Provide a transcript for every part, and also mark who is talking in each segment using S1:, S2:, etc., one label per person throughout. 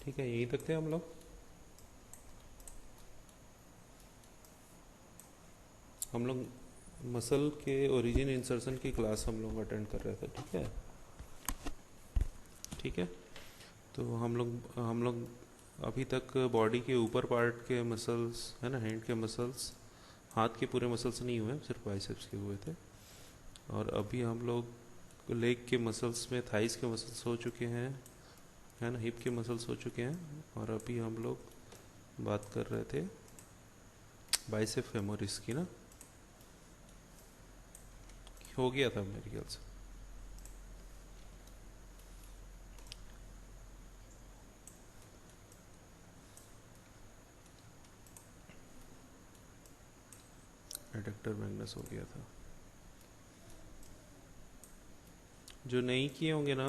S1: ठीक है, यहीं तक थे हम लोग। हम लोग मसल के ओरिजिन इंसर्शन की क्लास हम लोग अटेंड कर रहे थे। ठीक है, ठीक है। तो हम लोग अभी तक बॉडी के ऊपर पार्ट के मसल्स है ना, हैंड के मसल्स, हाथ के पूरे मसल्स नहीं हुए, सिर्फ बाइसेप्स के हुए थे। और अभी हम लोग लेग के मसल्स में थाइस के मसल्स हो चुके हैं, है ना, हिप के मसल्स हो चुके हैं। और अभी हम लोग बात कर रहे थे बाइसेप फेमोरिस की ना, हो गया था मेरे ख्याल से। एडक्टर मैग्नस हो गया था। जो नहीं किए होंगे ना,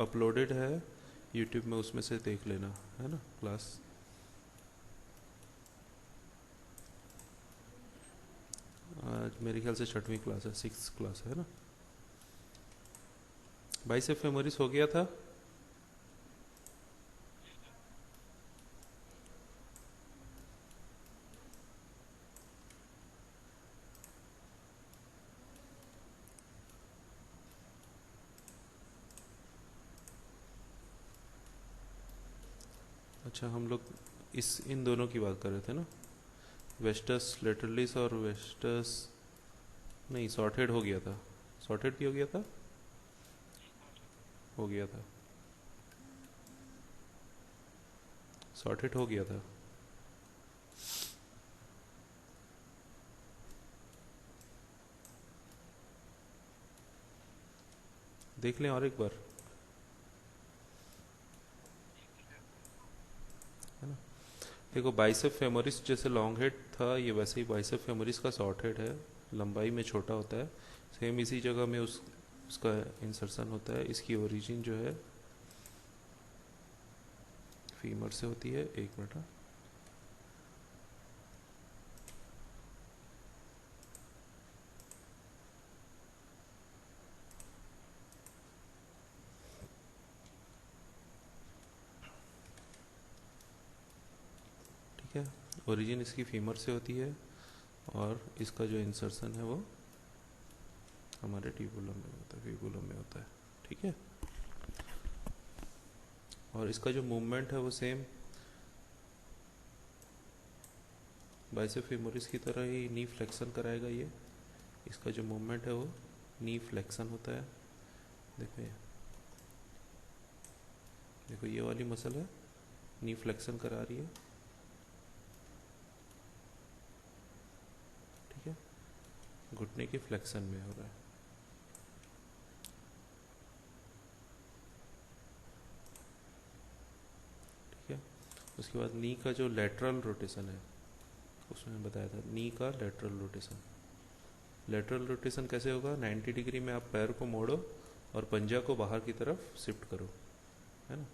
S1: अपलोडेड है यूट्यूब में, उसमें से देख लेना, है ना क्लास। आज मेरे ख्याल से छठवीं क्लास है, सिक्स क्लास है ना। बाइसेप फेमोरिस हो गया था। अच्छा, हम लोग इन दोनों की बात कर रहे थे ना, वेस्टस लेटरलिस और वेस्टस, नहीं सॉर्टेड हो गया था। सॉर्टेड भी हो गया था, हो गया था, सॉर्टेड हो गया था। देख लें और एक बार, है ना। देखो, बाइसेप फेमोरिस जैसे लॉन्ग हेड था, ये वैसे ही बाइसेप फेमोरिस का शॉर्ट हेड है, लंबाई में छोटा होता है। सेम इसी जगह में उसका इंसर्शन होता है। इसकी ओरिजिन जो है फीमर से होती है। एक मिनट, हाँ। ठीक है, ओरिजिन इसकी फीमर से होती है और इसका जो इंसर्शन है वो हमारे ट्यूबुलम में होता है, फिबुलम में होता है। ठीक है, और इसका जो मूवमेंट है वो सेम बाइसेप फेमोरिस की तरह ही नी फ्लेक्शन कराएगा ये। इसका जो मूवमेंट है वो नी फ्लेक्शन होता है। देखो ये, देखो ये वाली मसल है, नी फ्लेक्शन करा रही है। ठीक है, घुटने के फ्लेक्शन में हो रहा है। ठीक है, उसके बाद नी का जो लेटरल रोटेशन है, उसमें बताया था नी का लेटरल रोटेशन। लेटरल रोटेशन कैसे होगा? 90 डिग्री में आप पैर को मोड़ो और पंजा को बाहर की तरफ शिफ्ट करो, है ना।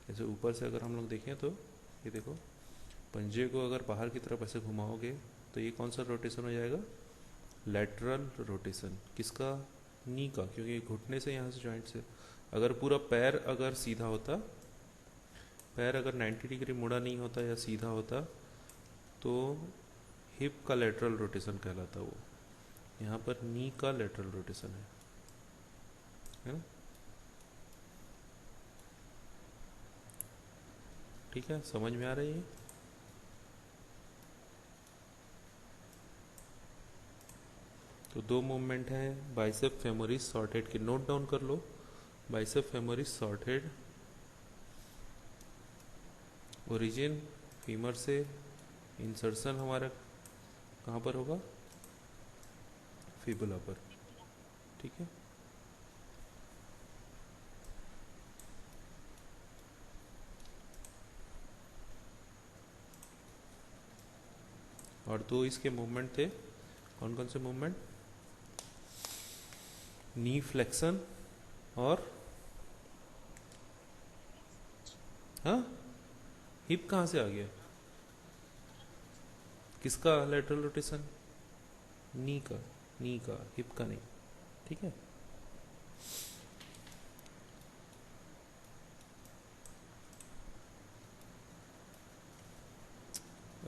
S1: जैसे ऊपर से अगर हम लोग देखें तो ये देखो, पंजे को अगर बाहर की तरफ ऐसे घुमाओगे तो ये कौन सा रोटेशन हो जाएगा? Lateral rotation. किसका? नी का, क्योंकि घुटने से यहाँ से जॉइंट से अगर पूरा पैर अगर सीधा होता, पैर अगर 90 डिग्री मुड़ा नहीं होता या सीधा होता तो हिप का लेटरल रोटेशन कहलाता वो। यहाँ पर नी का लेटरल रोटेशन है ना। ठीक है, समझ में आ रही है? तो दो मूवमेंट हैं बाइसेप फेमोरिस शॉर्ट के, नोट डाउन कर लो। Bicep femoris short origin femur से, इंसर्शन हमारा कहाँ पर होगा? फिबुला पर। ठीक है, और दो इसके मूवमेंट थे, कौन कौन से मूवमेंट? नी फ्लेक्शन और, हाँ, हिप कहाँ से आ गया? किसका लेटरल रोटेशन? नी का, नी का, हिप का नहीं। ठीक है,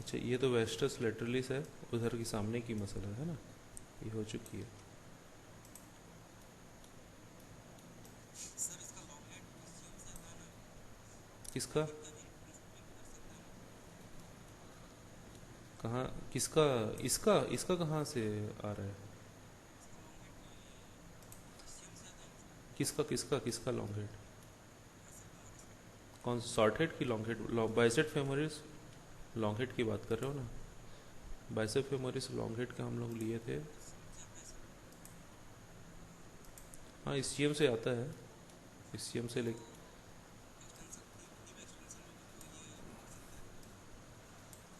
S1: अच्छा, ये तो वेस्टस लेटरलिस है, उधर की सामने की मसल है ना, ये हो चुकी है। किसका? कहाँ? किसका? इसका इसका कहाँ से आ रहा है? किसका किसका किसका लॉन्ग हेड? कौन सा? शॉर्ट हेड की long head? Bicep femoris long head की बात कर रहे हो ना? बाइसेप फेमोरिस लॉन्ग हेड का हम लोग लिए थे। हाँ, इससीएम से आता है, इससीएम से ले।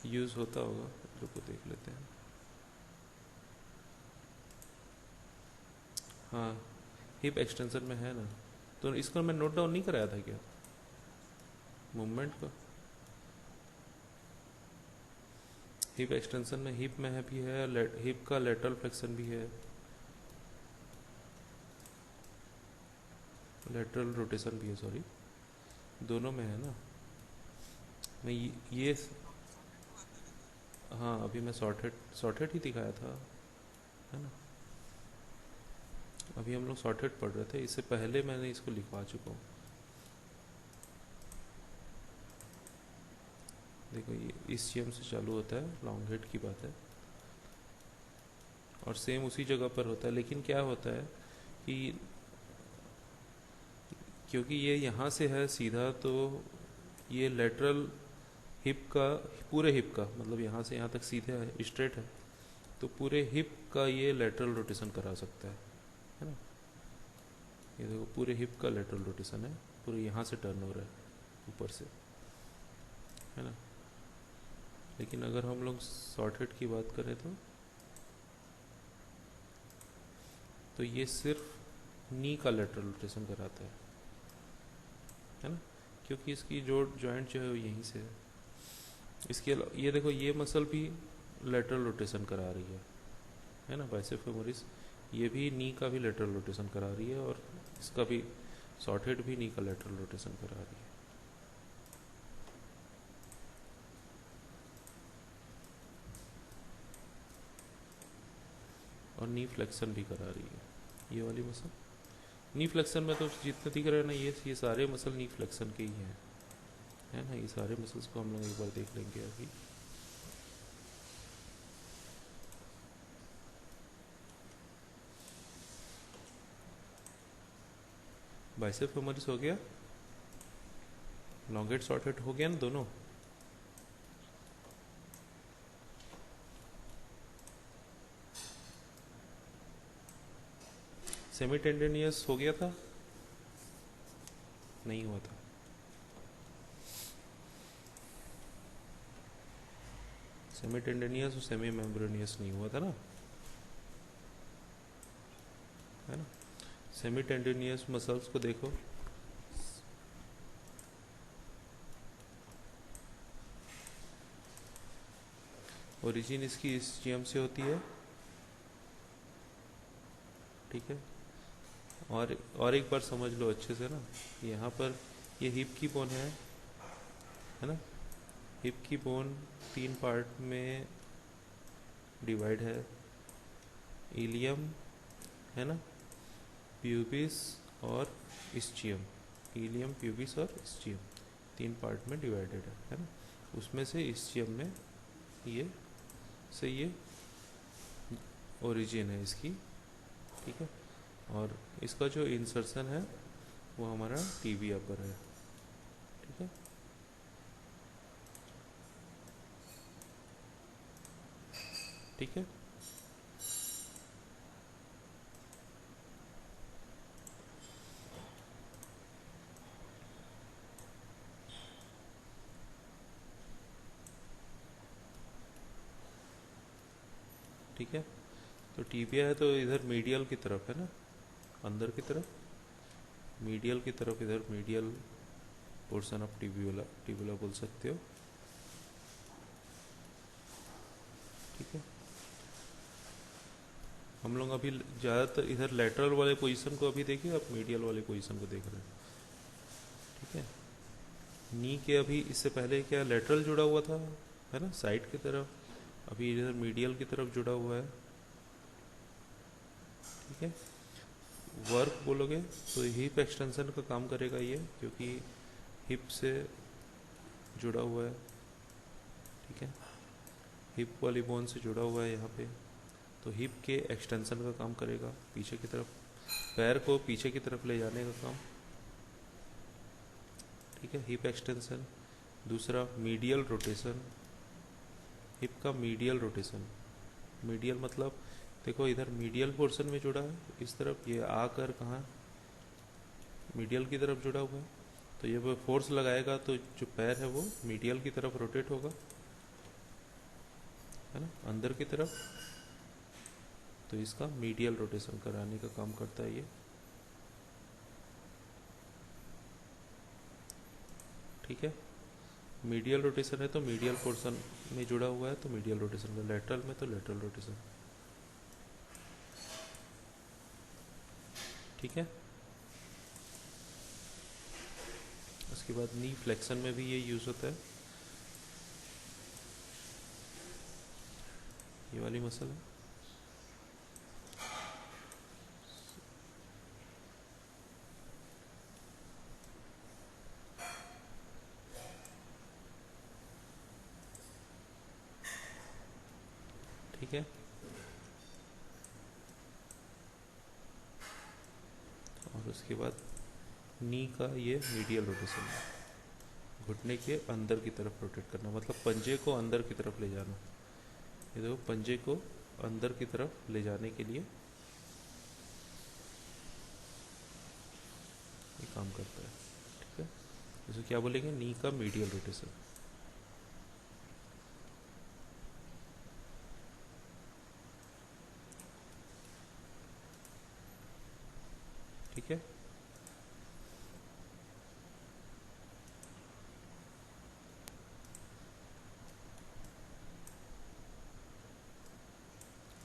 S1: यूज़ होता होगा, रुको देख लेते हैं। हाँ, हिप एक्सटेंशन में है ना, तो इसको मैं नोट डाउन नहीं कराया था क्या, मूवमेंट का? हिप एक्सटेंशन में हिप में है भी है, हिप का लेटरल फ्लेक्शन भी है, लेटरल रोटेशन भी है, सॉरी, दोनों में है ना। मैं ये हाँ, अभी मैं शॉर्ट हेड ही दिखाया था, है ना। अभी हम लोग शॉर्ट हेड पढ़ रहे थे, इससे पहले मैंने इसको लिखवा चुका हूँ। देखो, ये इस सीएम से चालू होता है, लॉन्ग हेड की बात है, और सेम उसी जगह पर होता है। लेकिन क्या होता है कि क्योंकि ये यहाँ से है सीधा, तो ये लेटरल हिप का, पूरे हिप का, मतलब यहाँ से यहाँ तक सीधे है, स्ट्रेट है, तो पूरे हिप का ये लेटरल रोटेशन करा सकता है ना। ये देखो, पूरे हिप का लेटरल रोटेशन है, पूरे यहाँ से टर्न हो रहा है ऊपर से, है ना। लेकिन अगर हम लोग शॉर्ट हेड की बात करें तो ये सिर्फ नी का लेटरल रोटेशन कराता है ना, क्योंकि इसकी जो जॉइंट जो है वो यहीं से है। इसके ये देखो, ये मसल भी लेटरल रोटेशन करा रही है ना, बाइसेप फेमोरिस, ये भी नी का भी लेटरल रोटेशन करा रही है, और इसका भी शॉर्ट हेड भी नी का लेटरल रोटेशन करा रही है। और नी फ्लेक्शन भी करा रही है ये वाली मसल। नी फ्लेक्शन में तो जितने दिख रहे हैं ना, ये सारे मसल नी फ्लेक्शन के ही हैं, है ना। ये सारे मसल्स को हम लोग एक बार देख लेंगे अभी। बाइसेप फेमोरिस हो गया, लॉन्ग हेड शॉर्ट हेड हो गया ना दोनों। सेमी टेंडेनियस हो गया था? नहीं हुआ था। सेमी टेंडेनियस और सेमी मेम्ब्रेनियस नहीं हुआ था ना, है ना। सेमी टेंडेनियस मसल्स को देखो, ओरिजिन इसकी इसचियम से होती है, ठीक है। और एक बार समझ लो अच्छे से ना, यहाँ पर ये हिप की बोन है ना। हिप की बोन 3 पार्ट में डिवाइड है, इलियम, है ना, प्यूबिस और इस्चियम। इलियम, प्यूबिस और इस्चियम 3 पार्ट में डिवाइडेड है ना। उसमें से इस्चियम में ये ओरिजिन है इसकी, ठीक है। और इसका जो इंसर्शन है वो हमारा टीबिया पर है, ठीक है। ठीक है, ठीक है। तो टीबिया है तो इधर मीडियल की तरफ है ना, अंदर की तरफ, मीडियल की तरफ, इधर medial portion of tubular, tubular बोल सकते हो, ठीक है। हम लोग अभी ज़्यादातर इधर लेटरल वाले पोजीशन को अभी देखिए, आप मीडियल वाले पोजीशन को देख रहे हैं, ठीक है। नी के अभी इससे पहले क्या लेटरल जुड़ा हुआ था, है ना, साइड की तरफ, अभी इधर मीडियल की तरफ जुड़ा हुआ है। ठीक है, वर्क बोलोगे तो हिप एक्सटेंशन का काम करेगा ये, क्योंकि हिप से जुड़ा हुआ है। ठीक है, हिप वाली बोन से जुड़ा हुआ है यहाँ पे, तो हिप के एक्सटेंशन का काम करेगा, पीछे की तरफ, पैर को पीछे की तरफ ले जाने का काम। ठीक है, हिप एक्सटेंशन। दूसरा मीडियल रोटेशन, हिप का मीडियल रोटेशन। मीडियल मतलब देखो इधर मीडियल पोर्शन में जुड़ा है, इस तरफ ये आकर कहाँ मीडियल की तरफ जुड़ा हुआ है, तो ये फोर्स लगाएगा तो जो पैर है वो मीडियल की तरफ रोटेट होगा, है ना, अंदर की तरफ। तो इसका मीडियल रोटेशन कराने का काम करता है ये। ठीक है, मीडियल रोटेशन है तो मीडियल पोर्शन में जुड़ा हुआ है तो मीडियल रोटेशन का, लेटरल में तो लेटरल रोटेशन। ठीक है, उसके बाद नी फ्लेक्शन में भी ये यूज होता है, ये वाली मसल है। ठीक है, और उसके बाद नी का ये मीडियल रोटेशन है, घुटने के अंदर की तरफ रोटेट करना, मतलब पंजे को अंदर की तरफ ले जाना। ये देखो पंजे को अंदर की तरफ ले जाने के लिए ये काम करता है। ठीक है, इसे क्या बोलेंगे, नी का मीडियल रोटेशन। ठीक है,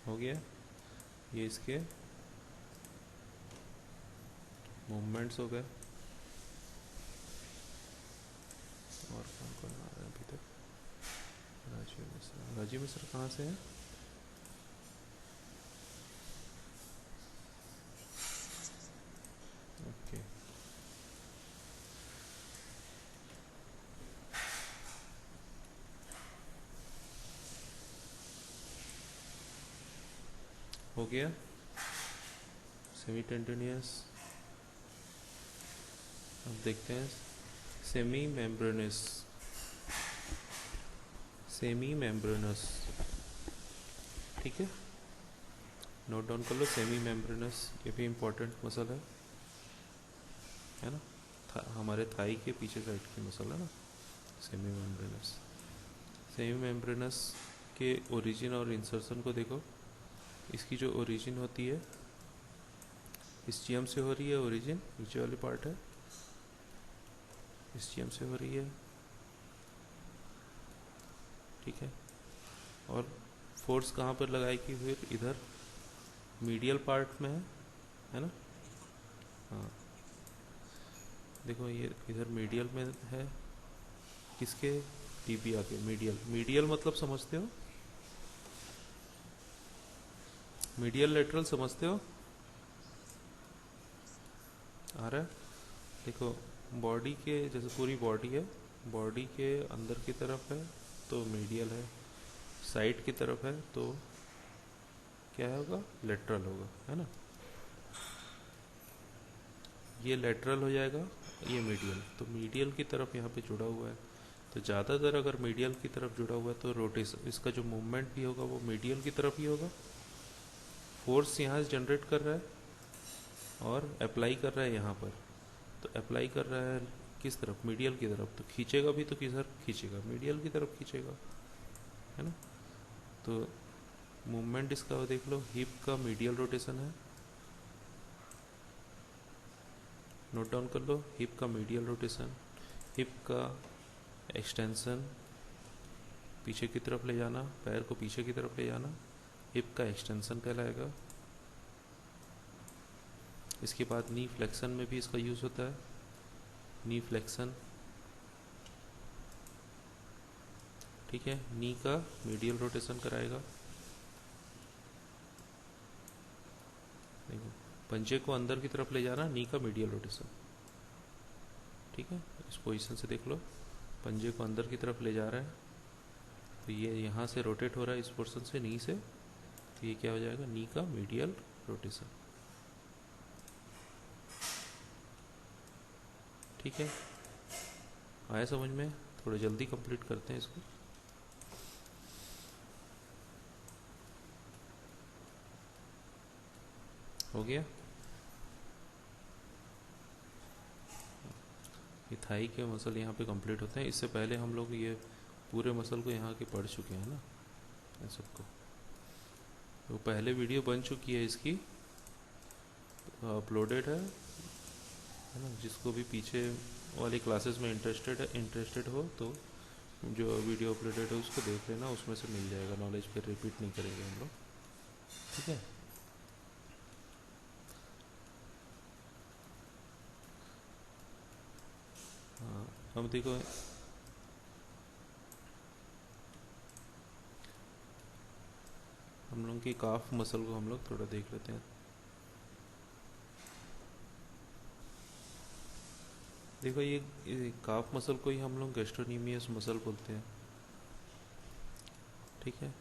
S1: हो गया, ये इसके मूवमेंट्स हो गए। और कौन कौन आ रहा है अभी तक, राजीव मिश्रा। राजीव मिश्रा कहाँ से है? ओके, हो गया सेमी टेंडिनियस। अब देखते हैं सेमी मेम्ब्रेनस। सेमी मेम्ब्रेनस, ठीक है, नोट डाउन कर लो, सेमी मेम्ब्रेनस, ये भी इम्पोर्टेंट मसल है ना, हमारे थाई के पीछे साइड की मसल है ना, सेमी मेम्ब्रेनस। सेमी मेम्ब्रेनस के ओरिजिन और इंसर्शन को देखो, इसकी जो ओरिजिन होती है स्टियम से हो रही है, ओरिजिन नीचे वाली पार्ट है, स्टियम से हो रही है। ठीक है, और फोर्स कहाँ पर लगाएगी, फिर इधर मीडियल पार्ट में है ना। हाँ, देखो ये इधर मीडियल में है, किसके, टीबिया के मीडियल। मीडियल मतलब समझते हो, मीडियल लेटरल समझते हो, आ रहा है। देखो बॉडी के जैसे पूरी बॉडी है, बॉडी के अंदर की तरफ है तो मीडियल है, साइड की तरफ है तो क्या होगा, लेटरल होगा, है ना। ये लेटरल हो जाएगा, ये मीडियल, तो मीडियल की तरफ यहाँ पे जुड़ा हुआ है। तो ज़्यादातर अगर मीडियल की तरफ जुड़ा हुआ है तो रोटेशन, इसका जो मूवमेंट भी होगा वो मीडियल की तरफ ही होगा। फोर्स यहाँ से जनरेट कर रहा है और अप्लाई कर रहा है यहाँ पर, तो अप्लाई कर रहा है किस तरफ, मीडियल की तरफ, तो खींचेगा भी तो किधर खींचेगा, मीडियल की तरफ खींचेगा, है ना। तो मूवमेंट इसका देख लो, हिप का मीडियल रोटेशन है, नोट डाउन कर लो, हिप का मीडियल रोटेशन, हिप का एक्सटेंशन, पीछे की तरफ ले जाना, पैर को पीछे की तरफ ले जाना, हिप का एक्सटेंशन कहलाएगा। इसके बाद नी फ्लेक्शन में भी इसका यूज़ होता है, नी फ्लेक्शन। ठीक है, नी का मीडियल रोटेशन कराएगा। देखो, पंजे को अंदर की तरफ ले जाना, नी का मीडियल रोटेशन। ठीक है, इस पोजीशन से देख लो, पंजे को अंदर की तरफ ले जा रहा है, तो ये यहाँ से रोटेट हो रहा है इस पोर्शन से, नी से, तो ये क्या हो जाएगा, नी का मीडियल रोटेशन। ठीक है, आया समझ में? थोड़ा जल्दी कंप्लीट करते हैं इसको। हो गया? ये थाई के मसल यहाँ पे कंप्लीट होते हैं। इससे पहले हम लोग ये पूरे मसल को यहाँ के पढ़ चुके हैं ना, इन सबको। तो पहले वीडियो बन चुकी है इसकी, अपलोडेड है ना। जिसको भी पीछे वाली क्लासेस में इंटरेस्टेड हो तो जो वीडियो अपलोडेड है उसको देख लेना, उसमें से मिल जाएगा नॉलेज, फिर रिपीट नहीं करेंगे हम लोग। ठीक है, हाँ। अब देखो, हम लोग की काफ मसल को हम लोग थोड़ा देख लेते हैं। देखो, ये काफ मसल को ही हम लोग गैस्ट्रोनीमियस मसल बोलते हैं। ठीक है,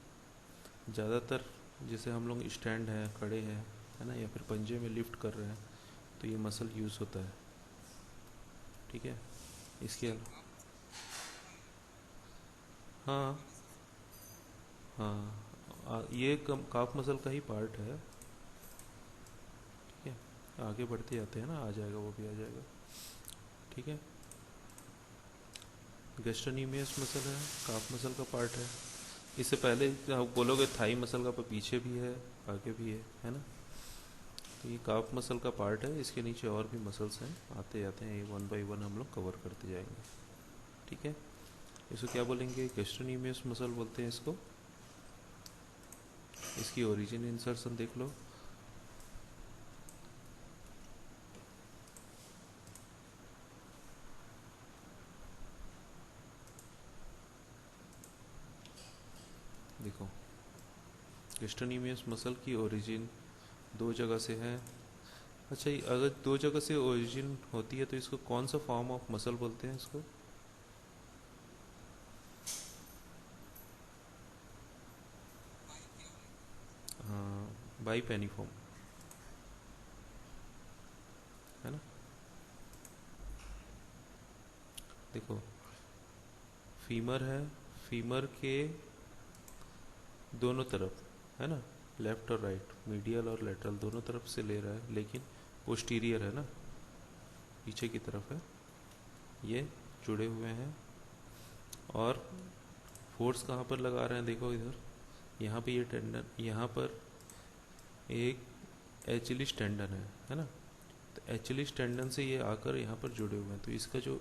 S1: ज़्यादातर जैसे हम लोग स्टैंड है, खड़े हैं, है ना, या फिर पंजे में लिफ्ट कर रहे हैं, तो ये मसल यूज़ होता है। ठीक है, इसके हाँ हाँ, ये काफ मसल का ही पार्ट है। ठीक है, आगे बढ़ते जाते हैं ना, आ जाएगा, वो भी आ जाएगा। ठीक है, गैस्ट्रोनीमियस मसल है, काफ मसल का पार्ट है। इससे पहले आप बोलोगे थाई मसल का पीछे भी है, आगे भी है ना। तो ये काफ मसल का पार्ट है, इसके नीचे और भी मसल्स हैं, आते जाते हैं, ये वन बाई वन हम लोग कवर करते जाएंगे। ठीक है, इसको क्या बोलेंगे, गैस्ट्रोनीमियस मसल बोलते हैं इसको। इसकी ओरिजिन इंसर्शन देख लो। देखो, गैस्ट्रोनीमियस मसल की ओरिजिन दो जगह से है। अच्छा, अगर दो जगह से ओरिजिन होती है तो इसको कौन सा फॉर्म ऑफ मसल बोलते हैं इसको? हाँ, बाई पेनिफॉर्म, है ना। देखो, फीमर है, फीमर के दोनों तरफ, है ना, लेफ्ट और राइट, मीडियल और लेटरल दोनों तरफ से ले रहा है, लेकिन पोस्टीरियर है ना, पीछे की तरफ है, ये जुड़े हुए हैं। और फोर्स कहाँ पर लगा रहे हैं, देखो इधर, यहाँ पे ये टेंडन, यहाँ पर एक एचिलिस टेंडन है ना। तो एचिलिस टेंडन से ये आकर यहाँ पर जुड़े हुए हैं, तो इसका जो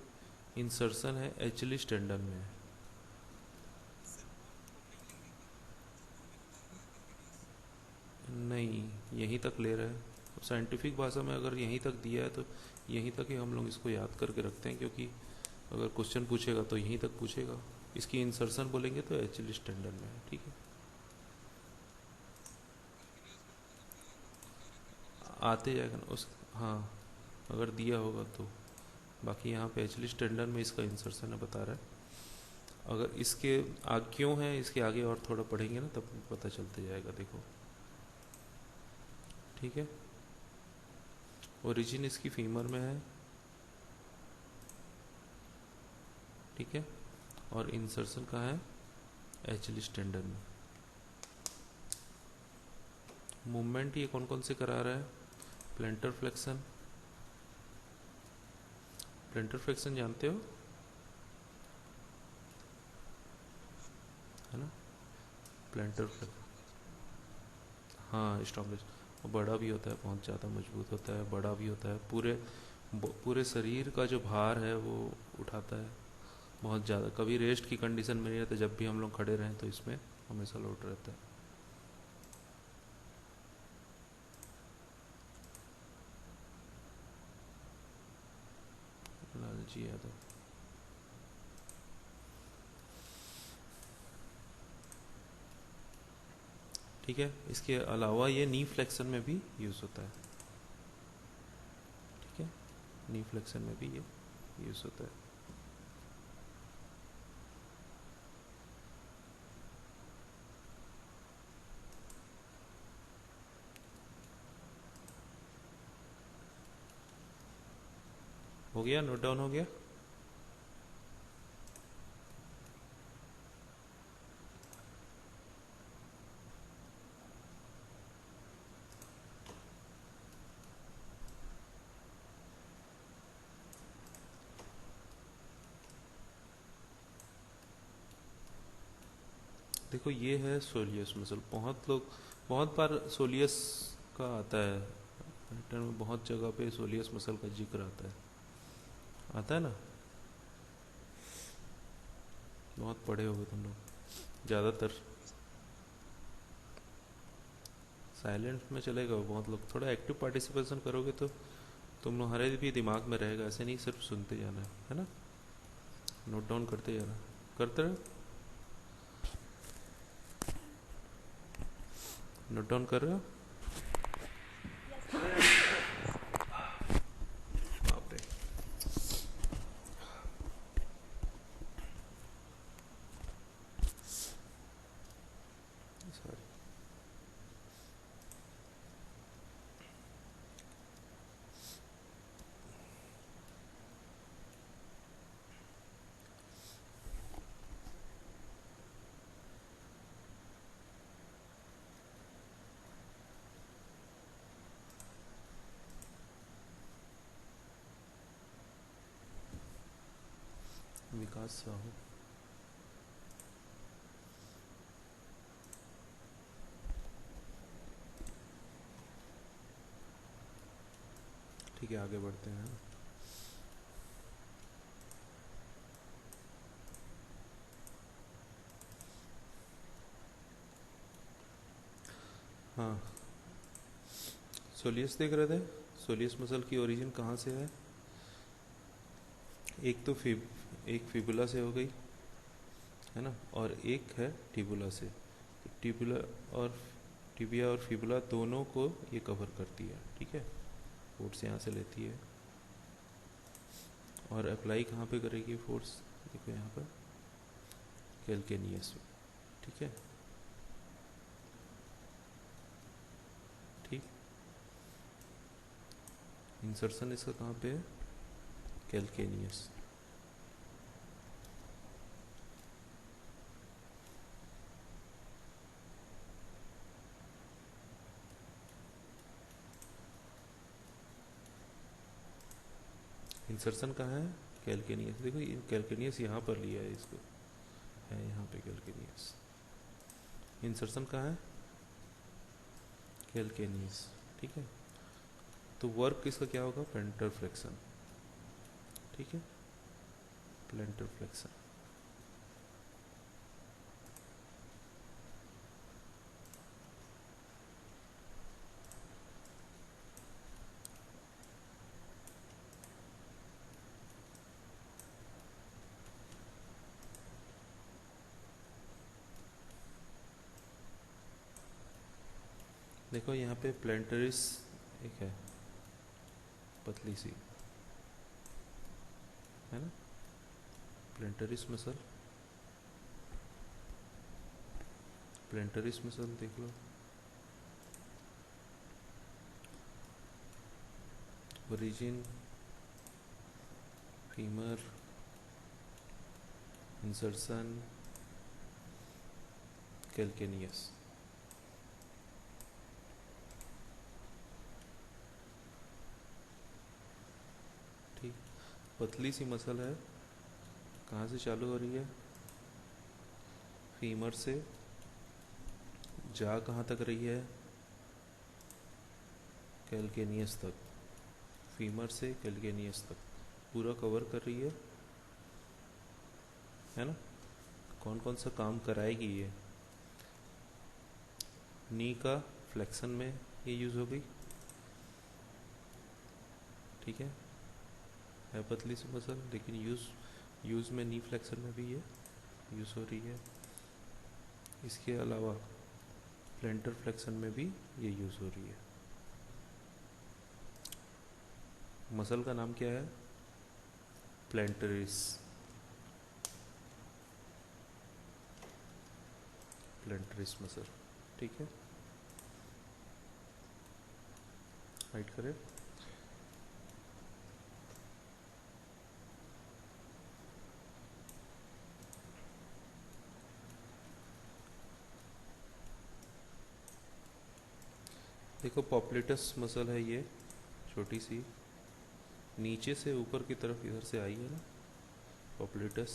S1: इंसर्शन है एचिलिस टेंडन में है। नहीं, यहीं तक ले रहे हैं। साइंटिफिक भाषा में अगर यहीं तक दिया है तो यहीं तक ही हम लोग इसको याद करके रखते हैं, क्योंकि अगर क्वेश्चन पूछेगा तो यहीं तक पूछेगा। इसकी इंसर्शन बोलेंगे तो एचिलिस टेंडन में है। ठीक है, आते जाएगा ना उस, हाँ, अगर दिया होगा तो। बाकी यहाँ पे एचिलिस टेंडन में इसका इंसर्शन है, बता रहा है। अगर इसके क्यों है, इसके आगे और थोड़ा पढ़ेंगे ना तब पता चलते जाएगा। देखो, ठीक है, ओरिजिन इसकी फीमर में है। ठीक है, और इंसर्शन कहाँ है, एचिलिस टेंडन में। मूवमेंट ये कौन कौन से करा रहा है, प्लेंटर फ्लेक्शन, प्लेंटर फ्लेक्शन जानते हो, है ना, प्लेंटर फ्लेक्शन। हाँ, स्ट्रॉन्गेस्ट, बड़ा भी होता है, बहुत ज़्यादा मजबूत होता है, बड़ा भी होता है, पूरे शरीर का जो भार है वो उठाता है बहुत ज़्यादा। कभी रेस्ट की कंडीशन में नहीं रहता, जब भी हम लोग खड़े रहें तो इसमें हमेशा लोड रहता है। लालजी यादव, ठीक है, इसके अलावा ये नी फ्लेक्शन में भी यूज़ होता है। ठीक है, नी फ्लेक्शन में भी ये यूज़ होता है। हो गया, नोट डाउन हो गया। देखो ये है सोलियस मसल। बहुत बार सोलियस का आता है पैटर्न में, बहुत जगह पे सोलियस मसल का जिक्र आता है ना, बहुत पढ़े होगे तुम लोग ज़्यादातर। साइलेंट में चलेगा, बहुत लोग थोड़ा एक्टिव पार्टिसिपेशन करोगे तो तुम तुम्हारे भी दिमाग में रहेगा, ऐसे नहीं सिर्फ सुनते जाना है ना, नोट डाउन करते जाना, करते रहो। नोट डाउन कर रहे हो? बाप रे, सॉरी। विकास साहू, ठीक है आगे बढ़ते हैं। हाँ, सोलियस देख रहे थे। सोलियस मसल की ओरिजिन कहाँ से है? एक तो एक फिबुला से हो गई है ना, और एक है टिबुला से। टिबुला और टिबिया और फिबुला दोनों को ये कवर करती है। ठीक है, फोर्स यहाँ से लेती है और अप्लाई कहाँ पे करेगी फोर्स? देखो यहाँ पर कैल्केनियस। ठीक है, ठीक। इंसर्शन इसका कहाँ पे है? कैल्केनियस। इंसर्शन कहाँ है? कैल्केनियस। देखो कैल्केनियस यहाँ पर लिया है इसको, है यहाँ पे कैल्केनियस। इंसर्शन कहाँ है? कैल्केनियस। ठीक है, तो वर्क इसका क्या होगा? Planter flexion. ठीक है, प्लेंटर फ्लेक्शन। देखो यहाँ पे प्लेंटरिस एक है, पतली सी, है ना, प्लेंटरिस मसल। प्लेंटरिस मसल देख लो, ओरिजिन, फीमर, इंसर्शन, कैल्केनियस। ठीक, पतली सी मसल है, कहाँ से चालू हो रही है? फीमर से। जा कहाँ तक रही है? कैल्केनियस तक। फीमर से कैल्केनियस तक पूरा कवर कर रही है ना। कौन कौन सा काम कराएगी ये? नी का फ्लेक्शन में ये यूज़ हो गई। ठीक है पतली सी मसल, लेकिन यूज़ में नी फ्लेक्शन में भी ये यूज़ हो रही है। इसके अलावा प्लेंटर फ्लेक्शन में भी ये यूज़ हो रही है। मसल का नाम क्या है? प्लेंटरिस। प्लेंटरिस मसल। ठीक है, राइट करें। देखो पॉपलेटस मसल है ये, छोटी सी, नीचे से ऊपर की तरफ इधर से आई है ना पॉपलेटस,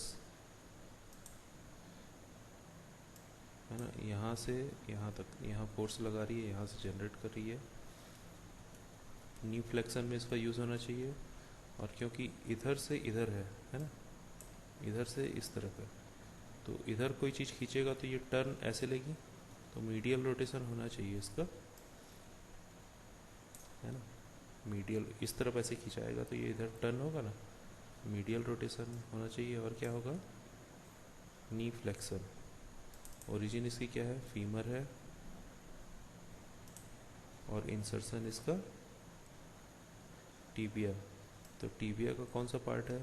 S1: है ना, यहाँ से यहाँ तक, यहाँ फोर्स लगा रही है, यहाँ से जनरेट कर रही है। नी फ्लेक्शन में इसका यूज़ होना चाहिए। और क्योंकि इधर से इधर है ना, इधर से इस तरफ है, तो इधर कोई चीज़ खींचेगा तो ये टर्न ऐसे लेगी, तो मीडियल रोटेशन होना चाहिए इसका, है ना। मीडियल इस तरफ ऐसे खिंचाएगा तो ये इधर टर्न होगा ना, मीडियल रोटेशन होना चाहिए। और क्या होगा? नी फ्लेक्शन। ओरिजिन इसकी क्या है? फीमर है, और इंसर्शन इसका टीबिया। तो टीबिया का कौन सा पार्ट है,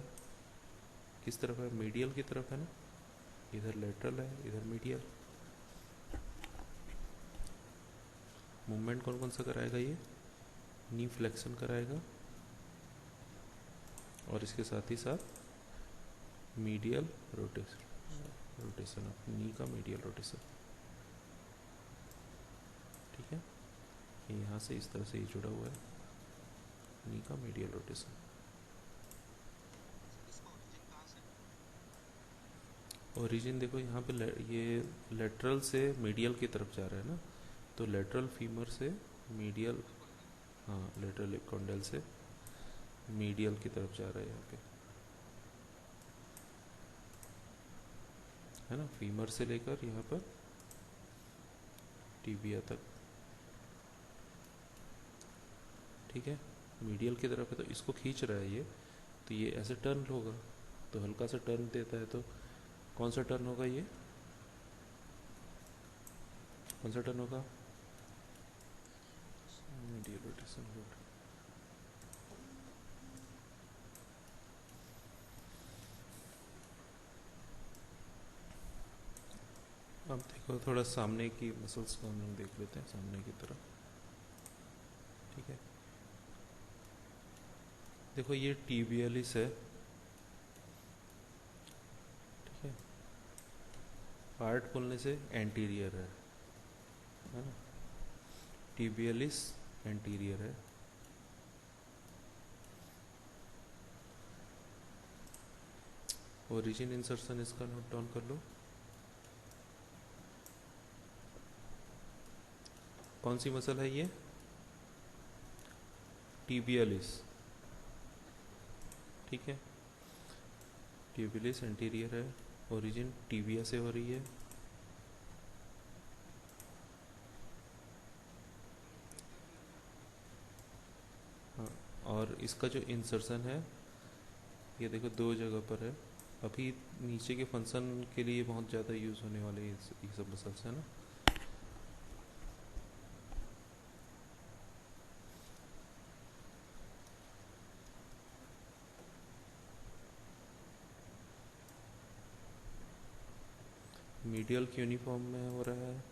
S1: किस तरफ है? मीडियल की तरफ है ना, इधर लेटरल है, इधर मीडियल। मूवमेंट कौन कौन सा कराएगा? ये नी फ्लेक्शन कराएगा, और इसके साथ ही साथ मीडियल रोटेशन ऑफ नी का मीडियल रोटेशन। ठीक है, ये यहाँ से इस तरह से ये जुड़ा हुआ है, नी का मीडियल रोटेशन। ओरिजिन देखो यहाँ पे ये लेटरल से मीडियल की तरफ जा रहा है ना, तो लेटरल फीमर से मीडियल, हाँ लेटरल एपिकॉन्डल से मीडियल की तरफ जा रहा है यहाँ पे, है ना, फीमर से लेकर यहाँ पर टीबिया तक। ठीक है, मीडियल की तरफ है तो इसको खींच रहा है ये, तो ये ऐसे टर्न होगा, तो हल्का सा टर्न देता है, तो कौन सा टर्न होगा? ये कौन सा टर्न होगा? Medial rotation. अब देखो थोड़ा सामने की मसल्स को हम लोग देख लेते हैं, सामने की तरफ। ठीक है, देखो ये टीबियलिस है, ठीक है, पार्ट बोलने से एंटीरियर है ना, टीबियलिस एंटीरियर है। ओरिजिन इंसर्शन इसका नोट डाउन कर लो। कौन सी मसल है ये? टीबियलिस। ठीक है, टीबियलिस एंटीरियर है, ओरिजिन टीबिया से हो रही है। हाँ, और इसका जो इंसर्शन है ये देखो दो जगह पर है। अभी नीचे के फंक्शन के लिए बहुत ज़्यादा यूज़ होने वाले ये सब मसल्स है ना। मीडियल यूनिफॉर्म में हो रहा है,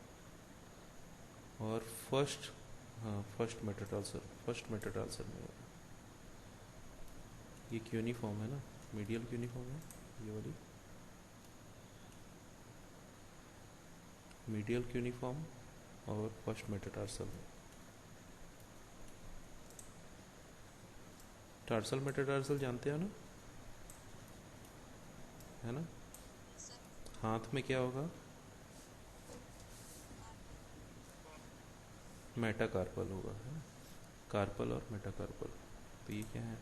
S1: और फर्स्ट, हाँ फर्स्ट मेटाटार्सल में हो रहा है। ये यूनिफॉर्म है ना, मीडियल यूनिफॉर्म है ये वाली, मीडियल यूनिफॉर्म और फर्स्ट मेटाटार्सल में। टार्सल मेटाटार्सल जानते हो ना, है ना। हाथ में क्या होगा? मेटाकार्पल होगा, है ना, कार्पल और मेटाकार्पल। तो ये क्या है?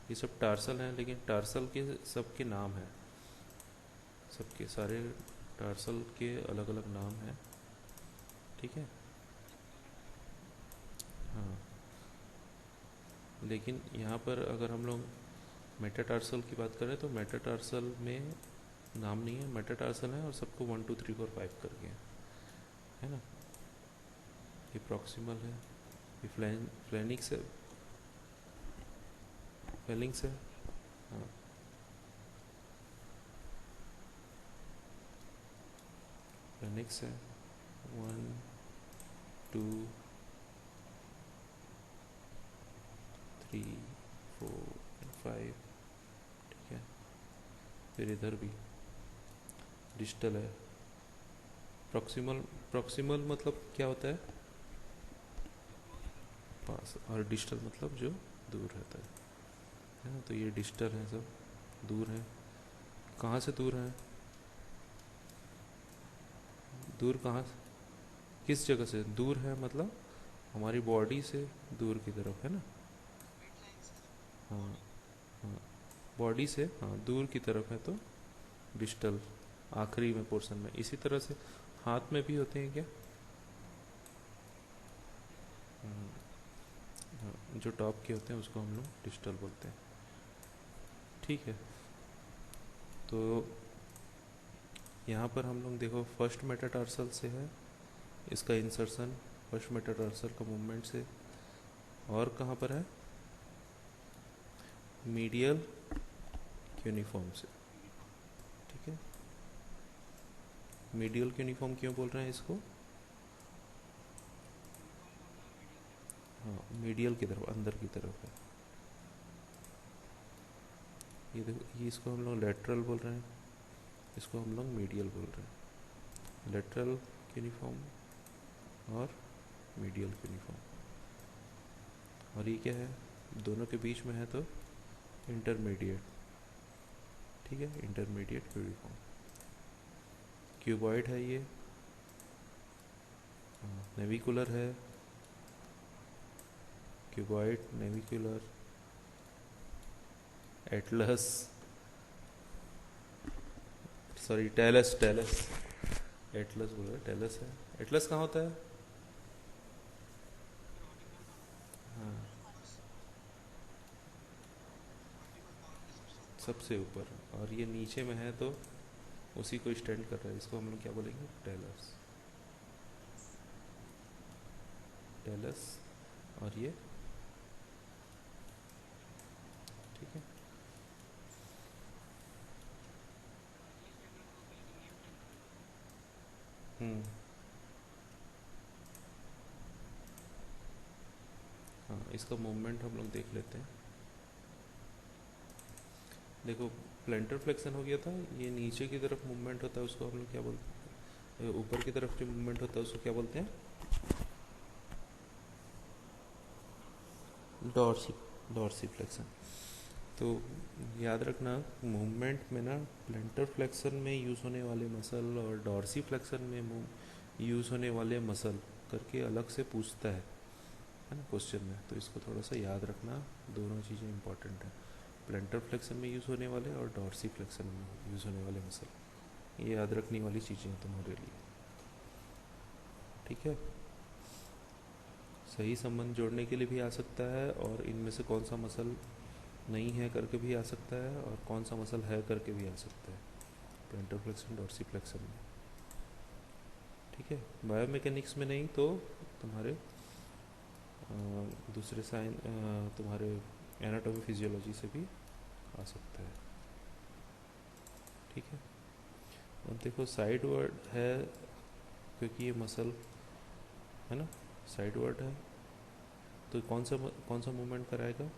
S1: ये सब टार्सल हैं, लेकिन टार्सल के सबके नाम हैं, सबके सारे टार्सल के अलग अलग नाम हैं। ठीक है, हाँ, लेकिन यहाँ पर अगर हम लोग मेटाटार्सल की बात करें तो मेटाटार्सल में नाम नहीं है, मेटाटार्सल है और सबको 1 2 3 4 5 करके है ना। ये प्रॉक्सिमल है, ये फ्लेनिक्स है, फेलिंग्स है। हाँ, फ्लेनिक्स है। 1 2 3 4 5, ठीक है। फिर इधर भी डिस्टल है। प्रॉक्सिमल, प्रॉक्सिमल मतलब क्या होता है? पास, और डिस्टल मतलब जो दूर रहता है ना। तो ये डिस्टल है, सब दूर है। कहाँ से दूर है? दूर कहाँ से, किस जगह से दूर है? मतलब हमारी बॉडी से दूर की तरफ है ना। हाँ, हाँ, बॉडी से हाँ दूर की तरफ है तो डिस्टल, आखिरी में पोर्शन में। इसी तरह से हाथ में भी होते हैं क्या? हम्म, हाँ, जो टॉप के होते हैं उसको हम लोग डिस्टल बोलते हैं, ठीक है। तो यहाँ पर हम लोग देखो फर्स्ट मेटाटार्सल से है इसका इंसर्शन, फर्स्ट मेटाटार्सल का मूवमेंट से। और कहाँ पर है? मीडियल यूनिफॉर्म से, ठीक है। मीडियल यूनिफॉर्म क्यों बोल रहे हैं इसको? हाँ, मीडियल की तरफ, अंदर की तरफ है। ये देखो, ये इसको हम लोग लेटरल बोल रहे हैं, इसको हम लोग मीडियल बोल रहे हैं। लेटरल यूनिफॉर्म और मीडियल यूनिफॉर्म। और ये क्या है? दोनों के बीच में है तो इंटरमीडिएट, ठीक है, इंटरमीडिएट यूनिफॉर्म। क्यूबॉइड है ये, नेविकुलर है, cuboid, navicular, atlas, sorry talus, talus, atlas बोल रहे, टेलस है। एटलस कहाँ होता है? हाँ, सबसे ऊपर। और ये नीचे में है तो उसी को स्टैंड कर रहा है, इसको हम लोग क्या बोलेंगे? Talus, talus. और ये, ठीक है। हम्म, हाँ, इसका मूवमेंट हम लोग देख लेते हैं। देखो, प्लेंटर फ्लेक्शन हो गया था, ये नीचे की तरफ मूवमेंट होता है उसको हम लोग क्या बोलते हैं? ऊपर की तरफ जो मूवमेंट होता है उसको क्या बोलते हैं? Dorsi, dorsi flexion. तो याद रखना, मूवमेंट में ना प्लेंटर फ्लेक्शन में यूज़ होने वाले मसल और डॉर्सी फ्लेक्शन में यूज़ होने वाले मसल करके अलग से पूछता है ना क्वेश्चन में। तो इसको थोड़ा सा याद रखना, दोनों चीज़ें इंपॉर्टेंट हैं। प्लेंटर फ्लेक्शन में यूज़ होने वाले और डॉर्सी फ्लेक्शन में यूज़ होने वाले मसल, ये याद रखने वाली चीज़ें हैं तुम्हारे लिए, ठीक है। सही संबंध जोड़ने के लिए भी आ सकता है, और इनमें से कौन सा मसल नहीं है करके भी आ सकता है, और कौन सा मसल है करके भी आ सकता है प्लेंटर फ्लेक्शन, डॉर्सी फ्लेक्शन में, ठीक है। बायोमैकेनिक्स में नहीं तो तुम्हारे दूसरे तुम्हारे एनाटॉमी फिजियोलॉजी से भी आ सकता है, ठीक है। अब देखो साइड वर्ड है, क्योंकि ये मसल है ना, साइड वर्ड है, तो कौन सा मूवमेंट कराएगा?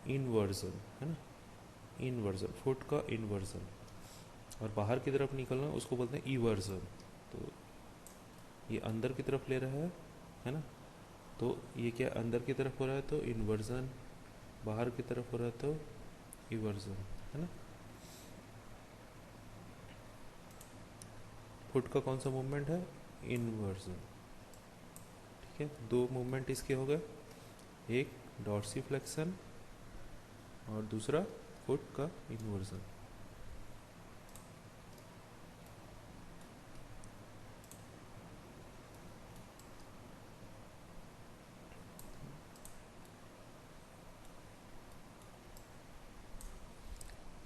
S1: इनवर्जन, है ना, इनवर्जन, फुट का इनवर्जन। और बाहर की तरफ निकलना उसको बोलते हैं इवर्जन। तो ये अंदर की तरफ ले रहा है ना, तो ये क्या अंदर की तरफ हो रहा है तो इन्वर्जन, बाहर की तरफ हो रहा है तो इवर्जन, है ना। फुट का कौन सा मूवमेंट है? इन्वर्जन, ठीक है। दो मूवमेंट इसके हो गए, एक डॉर्सी फ्लेक्शन और दूसरा फुट का इन्वर्जन।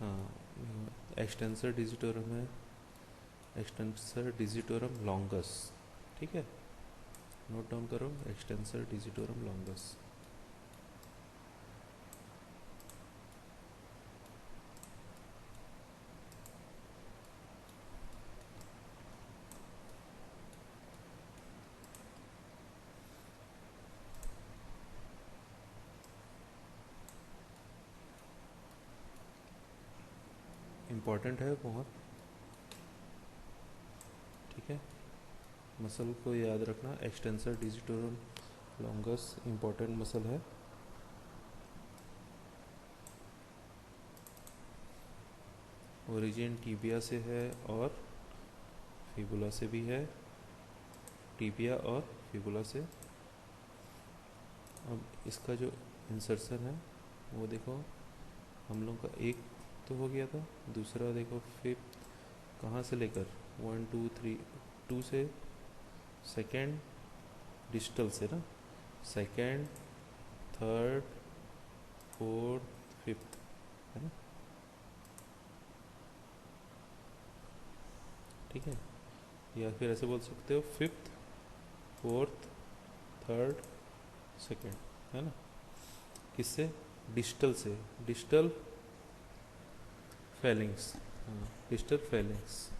S1: हाँ, एक्सटेंसर डिजिटोरम है, एक्सटेंसर डिजिटोरम लॉन्गस, ठीक है। नोट डाउन करो, एक्सटेंसर डिजिटोरम लॉन्गस। इम्पॉर्टेंट है बहुत, ठीक है। मसल को याद रखना, extensor digitorum longus important muscle है। ओरिजिन टीबिया से है और फिबुला से भी है, टीबिया और फिबुला से। अब इसका जो इंसर्शन है वो देखो, हम लोग का एक तो हो गया था, दूसरा देखो फिफ्थ कहाँ से लेकर 1 2 3 2 से सेकेंड डिजिटल से ना, सेकेंड थर्ड फोर्थ फिफ्थ, है ना, ठीक है। या फिर ऐसे बोल सकते हो फिफ्थ फोर्थ थर्ड सेकेंड, है ना। किससे? डिजिटल से, डिजिटल फेलिंग्स, हाँ डिजिटल फेलिंग्स,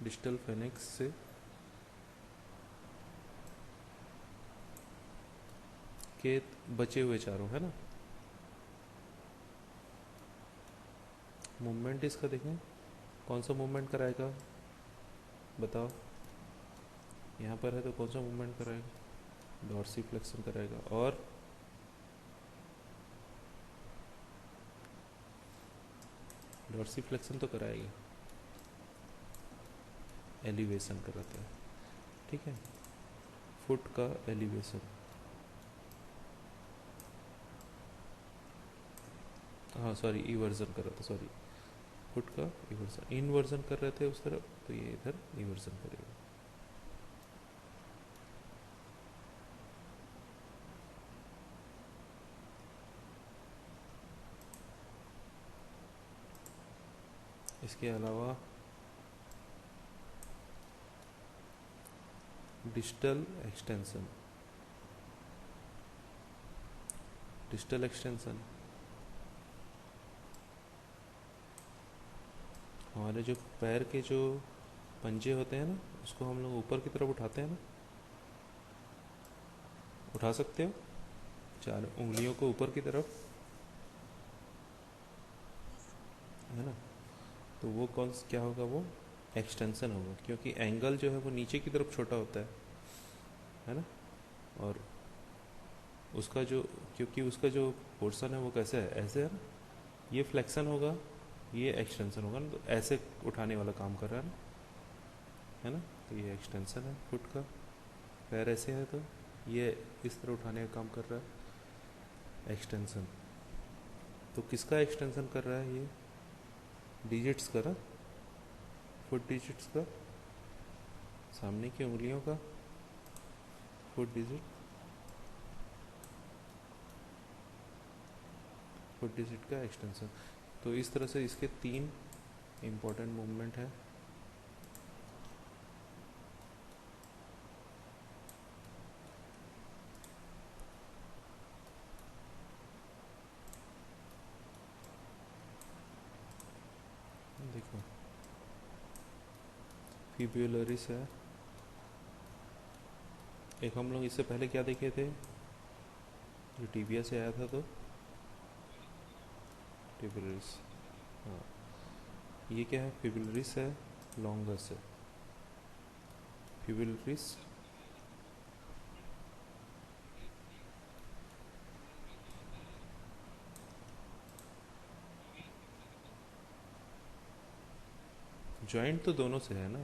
S1: डिजिटल फेलिंग्स से के बचे हुए चारों, है ना। मूवमेंट इसका देखें, कौन सा मूवमेंट कराएगा बताओ। यहाँ पर है तो कौन सा मूवमेंट कराएगा? डॉर्सीफ्लेक्शन कराएगा। और डॉर्सीफ्लेक्शन तो कराएगा, एलिवेशन कराता है, ठीक है। फुट का एलिवेशन, हाँ सॉरी इवर्जन कर रहा था, सॉरी फुट का इवर्जन, इनवर्जन कर रहे थे उस तरफ, तो ये इधर इवर्जन करेगा। इसके अलावा डिजिटल एक्सटेंशन, डिजिटल एक्सटेंशन हमारे जो पैर के जो पंजे होते हैं ना, उसको हम लोग ऊपर की तरफ उठाते हैं ना, उठा सकते हो चार उंगलियों को ऊपर की तरफ, है ना। तो वो कौन क्या होगा, वो एक्सटेंशन होगा, क्योंकि एंगल जो है वो नीचे की तरफ छोटा होता है ना। और उसका जो, क्योंकि उसका जो पोर्शन है वो कैसे है, ऐसे है ना, ये फ्लेक्शन होगा, ये एक्सटेंशन होगा ना, तो ऐसे उठाने वाला काम कर रहा है ना, है ना। तो ये एक्सटेंशन है फुट का, पैर ऐसे है तो ये इस तरह उठाने का काम कर रहा है, एक्सटेंशन। तो किसका एक्सटेंशन कर रहा है ये? डिजिट्स का ना, फुट डिजिट्स का, सामने की उंगलियों का फुट डिजिट, फुट डिजिट का एक्सटेंशन। तो इस तरह से इसके तीन इम्पोर्टेंट मूवमेंट है। देखो फिब्युलरिस है, एक हम लोग इससे पहले क्या देखे थे, जो टीबिया से आया था, तो फिब्युलरिस, हाँ ये क्या है, फिब्युलरिस है, लॉन्गस है, फिब्युलरिस जॉइंट तो दोनों से है ना,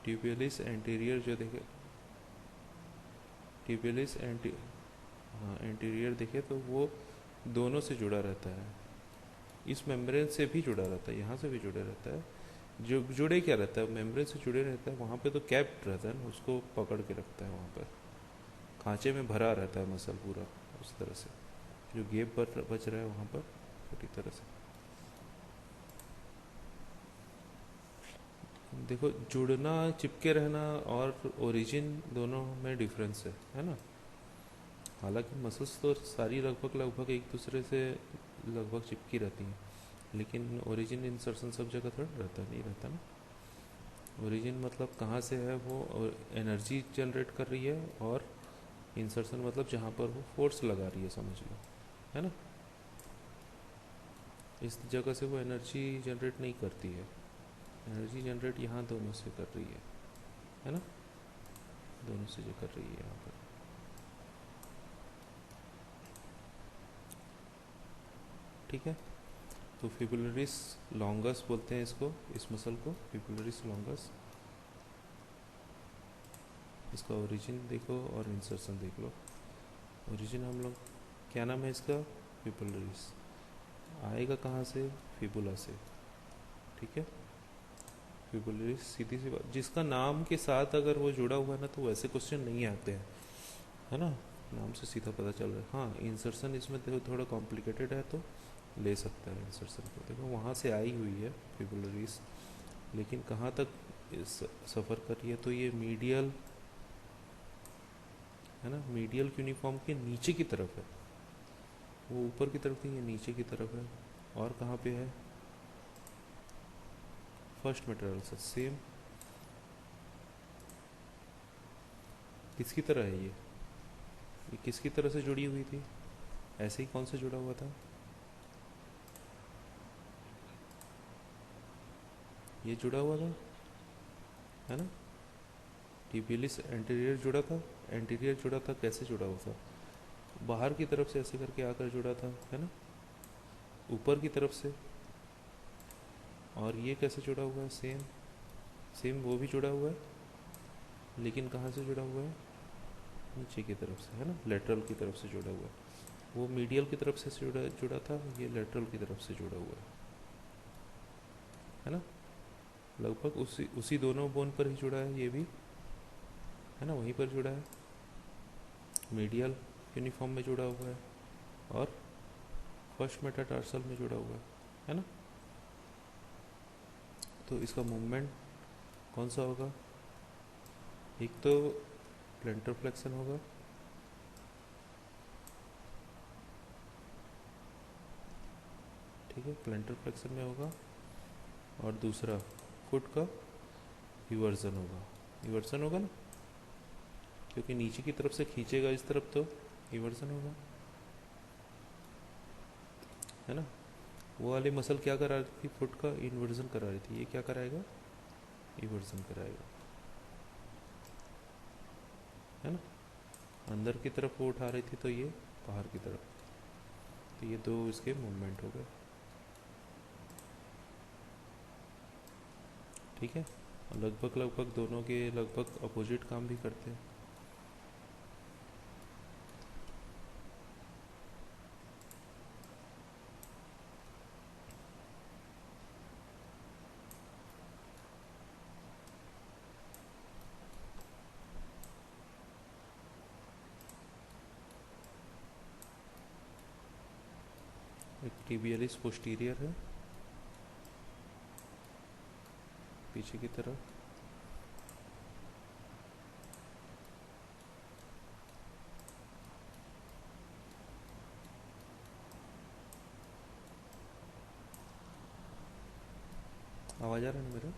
S1: ट्यूबियलिस एंटीरियर जो देखे, ट्यूबियलिस एंटी, हाँ एंटीरियर देखे तो वो दोनों से जुड़ा रहता है, इस मेम्ब्रेन से भी जुड़ा रहता है, यहाँ से भी जुड़ा रहता है। जो जुड़े क्या रहता है, मेम्ब्रेन से जुड़े रहता है, वहाँ पे तो कैप रहता है ना, उसको पकड़ के रखता है, वहाँ पर खांचे में भरा रहता है मसल पूरा, उस तरह से जो गेप बच रहा है वहाँ पर पूरी तरह से। देखो, जुड़ना, चिपके रहना और ओरिजिन दोनों में डिफरेंस है ना। हालांकि मसल्स तो सारी लगभग लगभग एक दूसरे से लगभग चिपकी रहती हैं, लेकिन ओरिजिन इंसर्शन सब जगह थोड़ा रहता नहीं रहता ना। ओरिजिन मतलब कहाँ से है वो, एनर्जी जनरेट कर रही है, और इंसर्शन मतलब जहाँ पर वो फोर्स लगा रही है, समझ लो, है ना। इस जगह से वो एनर्जी जनरेट नहीं करती है, एनर्जी जनरेट यहाँ दोनों से कर रही है ना, दोनों से जो कर रही है यहाँ पर। ठीक है, तो फिबुलरिस लॉन्गस बोलते हैं इसको, इस मसल को फिबुलरिस लॉन्गस। इसका ओरिजिन देखो और इंसर्शन देख लो। ओरिजिन हम लोग, क्या नाम है इसका, फिबुलरिस। आएगा कहाँ से, फिबुला से। ठीक है, फिबुलरिस, सीधी सी बात, जिसका नाम के साथ अगर वो जुड़ा हुआ है ना तो वैसे क्वेश्चन नहीं आते हैं, है ना। नाम से सीधा पता चल रहा है। हाँ, इंसर्शन इसमें देखो थोड़ा कॉम्प्लिकेटेड है, तो ले सकता है इंसर्शन को। देखो वहाँ से आई हुई है फिबुलरिस, लेकिन कहाँ तक सफ़र कर रही है, तो ये मीडियल, है ना, मीडियल यूनिफॉर्म के नीचे की तरफ है। वो ऊपर की तरफ नहीं है, नीचे की तरफ है। और कहाँ पे है, फर्स्ट मेटरल से सेम। किसकी तरह है ये किसकी तरह से जुड़ी हुई थी, ऐसे ही कौन से जुड़ा हुआ था, ये जुड़ा हुआ था, है ना। टिबियलिस एंटीरियर जुड़ा था, एंटीरियर जुड़ा था, कैसे जुड़ा हुआ था, बाहर की तरफ से ऐसे करके आकर जुड़ा था, है ना, ऊपर की तरफ से। और ये कैसे जुड़ा हुआ है, सेम सेम वो भी जुड़ा हुआ है, लेकिन कहाँ से जुड़ा हुआ है, नीचे की तरफ से, है ना, लेटरल की तरफ से जुड़ा हुआ है। वो मीडियल की तरफ से जुड़ा जुड़ा था, ये लेटरल की तरफ से जुड़ा हुआ है ना। लगभग उसी उसी दोनों बोन पर ही जुड़ा है ये भी, है ना, वहीं पर जुड़ा है, मीडियल यूनिफॉर्म में जुड़ा हुआ है, और फर्स्ट मेटाटार्सल में जुड़ा हुआ है ना। तो इसका मूवमेंट कौन सा होगा, एक तो प्लेंटर फ्लेक्शन होगा, ठीक है, प्लेंटर फ्लेक्शन में होगा, और दूसरा फुट का इवर्जन होगा, इवर्जन होगा ना, क्योंकि नीचे की तरफ से खींचेगा इस तरफ, तो इवर्जन होगा, है ना। वो वाली मसल क्या करा रही थी, फुट का इन्वर्जन करा रही थी, ये क्या कराएगा, इवर्जन कराएगा, है ना। अंदर की तरफ वो उठा रही थी, तो ये बाहर की तरफ, तो ये दो इसके मूवमेंट हो गए। ठीक है, लगभग लगभग दोनों के लगभग अपोजिट काम भी करते हैं। एक टिबियलिस पोस्टीरियर है, पीछे की तरफ, आवाज़ आ रहा है ना मेरा।